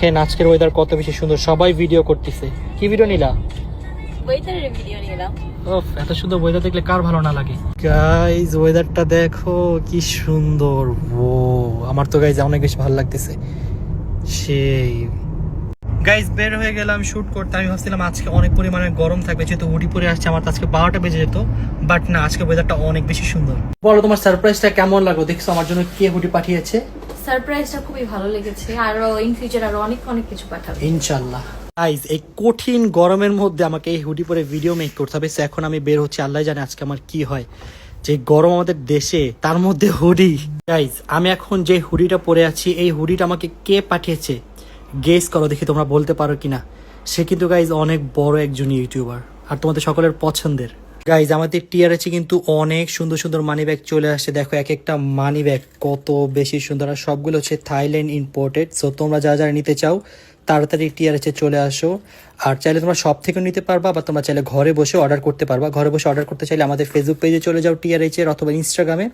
দেখেন আজকের ওয়েদার কত বেশি সুন্দর, সবাই ভিডিও করতেছে। কি ভিডিও নিলা? ওয়েদারের ভিডিও নিলাম। ওফ, এত সুন্দর ওয়েদার দেখলে কার ভালো না লাগে। গাইজ ওয়েদারটা দেখো কি সুন্দর। ও আমার তো গাইজ অনেক বেশি ভালো লাগতেছে। সেই গাইজ বের হয়ে গেলাম শুট করতে। আমি ভাবছিলাম আজকে অনেক পরিমাণে গরম থাকবে, যেহেতু হুডি পরে আসছে। আমার তো আজকে 12টা বেজে যেত, বাট না, আজকে ওয়েদারটা অনেক বেশি সুন্দর। বলো তোমার সারপ্রাইজটা কেমন লাগলো? দেখছো আমার জন্য কে হুডি পাঠিয়েছে? সারপ্রাইজটা খুবই ভালো লেগেছে, আর ইন ফিউচার আরো অনেক অনেক কিছু পাঠাবে ইনশাআল্লাহ। গাইজ এই কঠিন গরমের মধ্যে আমাকে এই হুডি পরে ভিডিও মেক করতে হবে। এখন আমি বের হচ্ছি, আল্লাহ জানে আজকে আমার কি হয়। যে গরম আমাদের দেশে, তার মধ্যে হুডি। গাইজ আমি এখন যে হুডিটা পরে আছি, এই হুডিটা আমাকে কে পাঠিয়েছে গেস করো দেখি, তোমরা বলতে পারো কিনা। সে কিন্তু গাইজ অনেক বড় একজন ইউটিউবার, আর তোমাদের সকলের পছন্দের। গাইজ আমাদের টিআরএচে কিন্তু অনেক সুন্দর সুন্দর মানি ব্যাগ চলে আসছে। দেখো এক একটা মানি ব্যাগ কত বেশি সুন্দর, আর সবগুলো হচ্ছে থাইল্যান্ড ইম্পোর্টেড। সো তোমরা যারা যারা নিতে চাও তাড়াতাড়ি টিআরএচে চলে আসো। আর চাইলে তোমরা সব থেকে নিতে পারবা, বা তোমরা চাইলে ঘরে বসে অর্ডার করতে পারবা। ঘরে বসে অর্ডার করতে চাইলে আমাদের ফেসবুক পেজে চলে যাও টিআরএচের, অথবা ইনস্টাগ্রামে,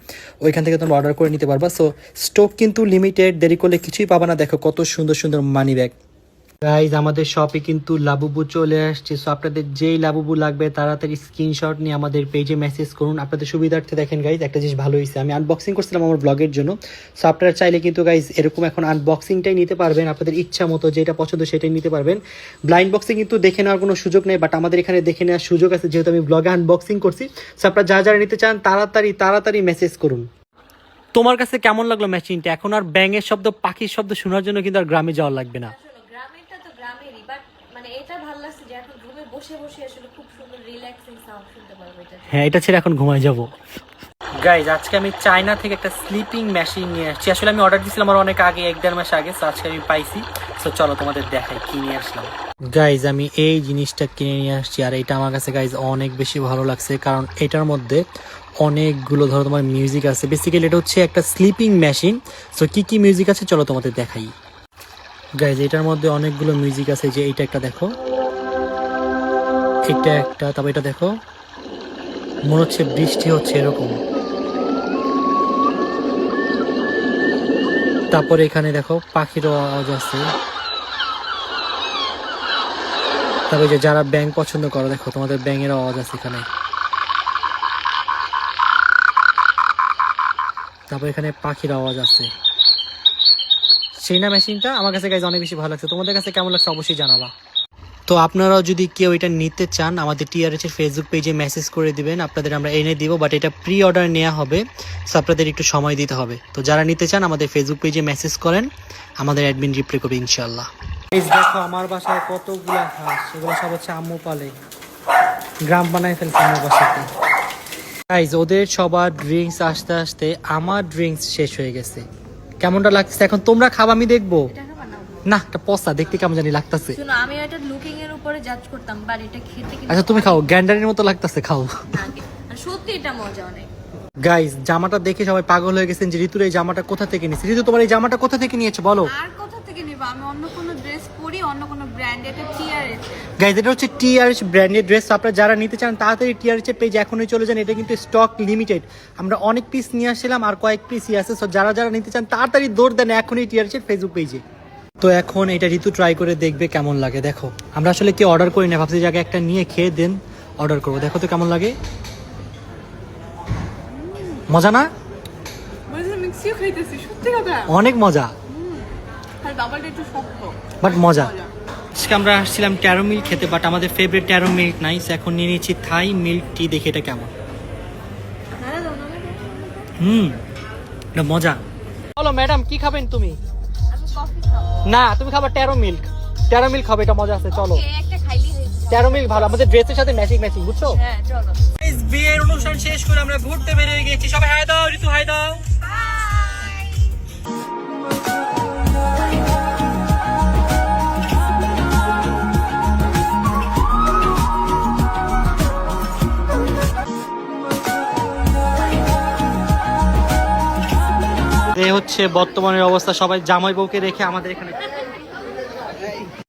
ওইখান থেকে তোমরা অর্ডার করে নিতে পারবা। সো স্টক কিন্তু লিমিটেড, দেরি করলে কিছুই পাবা না। দেখো কত সুন্দর সুন্দর মানি ব্যাগ। গাইজ আমাদের শপে কিন্তু লাবুবু চলে আসছে। সো আপনাদের যেই লাবুবু লাগবে তাড়াতাড়ি স্ক্রিনশট নিয়ে আমাদের পেজে মেসেজ করুন। আপনাদের সুবিধার্থে দেখেন গাইজ একটা জিনিস ভালো হয়েছে, আমি আনবক্সিং করছিলাম আমার ব্লগের জন্য। সো আপনারা চাইলে কিন্তু গাইজ এরকম এখন আনবক্সিংটাই নিতে পারবেন, আপনাদের ইচ্ছা মতো যেটা পছন্দ সেটাই নিতে পারবেন। ব্লাইন্ড বক্সিং কিন্তু দেখে নেওয়ার কোনো সুযোগ নেই, বাট আমাদের এখানে দেখে নেওয়ার সুযোগ আছে, যেহেতু আমি ব্লগে আনবক্সিং করছি। সো আপনারা যারা যারা নিতে চান তাড়াতাড়ি তাড়াতাড়ি মেসেজ করুন। তোমার কাছে কেমন লাগলো মেশিনটা? এখন আর ব্যাঙের শব্দ, পাখির শব্দ শোনার জন্য কিন্তু আর গ্রামে যাওয়া লাগবে না। গ্রামেরটা তো গ্রামেরই, বাট মানে এটা ভালো লাগছে যে এখন রুমে বসে বসে আসলে খুব সুন্দর রিল্যাক্সিং সাউন্ড শুনতে পারবো এটা। হ্যাঁ, এটা ছেড়ে এখন ঘুমায় যাব। গাইজ আজকে আমি চায়না থেকে একটা স্লিপিং মেশিন নিয়ে আসছি। আসলে আমি অর্ডার দিয়েছিলাম আমার অনেক আগে, 1-1.5 মাস আগে। সো আজকে আমি পাইছি। সো চলো তোমাদের দেখাই কি নিয়ে আসলাম। গাইজ আমি এই জিনিসটা কিনে নিয়ে আসছি, আর এটা আমার কাছে গাইজ অনেক বেশি ভালো লাগছে, কারণ এটার মধ্যে অনেকগুলো ধরো তোমার মিউজিক আছে। বেসিক্যালি এটা হচ্ছে একটা স্লিপিং মেশিন। সো কি কি মিউজিক আছে চলো তোমাদের দেখাই। গাইজ এটার মধ্যে অনেকগুলো মিউজিক আছে, যে এইটা একটা দেখো, এটা একটা, তবে এটা দেখো মনে হচ্ছে বৃষ্টি হচ্ছে এরকম। তারপরে এখানে দেখো পাখিরও আওয়াজ আছে। তারপরে যে যারা ব্যাঙ পছন্দ করো, দেখো তোমাদের ব্যাঙের আওয়াজ আছে এখানে। তারপর এখানে পাখির আওয়াজ আছে। সেই না মেশিনটা আমার কাছে গাইজ অনেক বেশি ভালো লাগছে। তোমাদের কাছে কেমন লাগছে অবশ্যই জানাবা। তো আপনারাও যদি কেউ এটা নিতে চান আমাদের টিআরএচ এর ফেসবুক পেজে মেসেজ করে দিবেন, আপনাদের আমরা এনে দিব। বাট এটা প্রি অর্ডার নেওয়া হবে, সো আপনাদের একটু সময় দিতে হবে। তো যারা নিতে চান আমাদের ফেসবুক পেজে মেসেজ করেন, আমাদের অ্যাডমিন রিপ্লাই করবে ইনশাআল্লাহ। দেখো আমার বাসায় কতগুলা হাঁস, এগুলো সব হচ্ছে আম্মু পালে। গ্রাম বানায় ফেলছে আমার বাসাতে। গাইজ ওদের সবার ড্রিঙ্কস আসতে আসতে আমার ড্রিঙ্কস শেষ হয়ে গেছে। কেমনটা লাগছে এখন? তোমরা খাবা, আমি দেখবো না। একটা পচা দেখতে কেমন জানি লাগতেছে। শুনো, আমি এটা লুকিং এর উপরে জাজ করতাম, বাট এটা খেতে কিন্তু আচ্ছা তুমি খাও, গ্যান্ডারের মতো লাগতেছে, খাও। আর সত্যি এটা মজা অনেক। গাইজ জামাটা দেখে সবাই পাগল হয়ে গেছেন যে ঋতুর এই জামাটা কোথা থেকে নিয়েছে। ঋতু তোমার এই জামাটা কোথা থেকে নিয়েছো বলো? আর কোথা থেকে নিব? আমি অন্য কোনো ড্রেস পরি, অন্য কোনো ব্র্যান্ড। এটা টিআরএচ। গাইজ এটা হচ্ছে টিআরএচ ব্র্যান্ডের ড্রেস। আপনারা যারা নিতে চান তাড়াতাড়ি টিআরএচ এর পেজ এখনই চলে যান। এটা কিন্তু স্টক লিমিটেড, আমরা অনেক পিস নিয়ে আসছিলাম, আর কয়েক পিসই আছে। সো যারা যারা নিতে চান তাড়াতাড়ি দৌড় দেন এখনই টিআরএচ এর ফেসবুক পেজে। তো এখন এটা ঋতু ট্রাই করে দেখবে কেমন লাগে। দেখো আমরা আসলে কেউ অর্ডার করি না, ভাবছি যে আগে একটা নিয়ে খেয়ে দেন অর্ডার করবো। দেখো তো কেমন লাগে। মজা না? মিক্সিও খাইতেছি, সত্যি কথা অনেক মজা, আর বাবাটা একটু শক্ত, বাট মজা। আজকে আমরা আসছিলাম ট্যারো মিল্ক খেতে, বাট আমাদের ফেভারিট ট্যারো মিল্ক নাই। এখন নিয়ে নিচ্ছি থাই মিল্ক টি। দেখি এটা কেমন। এটা মজা। বলো ম্যাডাম কি খাবেন তুমি? আমি কফি খাবো। না তুমি খাবার ট্যারো মিল্ক। ট্যারো মিল্ক খাবে, এটা মজা আছে। চলো একটা খাইলেই হয়েছে। ট্যারো মিল্ক ভালো, আমাদের ড্রেসের সাথে ম্যাচিং ম্যাচিং, বুঝছো? হ্যাঁ চলো। বিয়ের অনুষ্ঠান শেষ করে আমরা ঘুরতে বেরিয়ে গেছি। সবাই হাই দাও, ঋতু হাই দাও। এই হচ্ছে বর্তমানের অবস্থা। সবাই জামাই বউকে রেখে আমাদের এখানে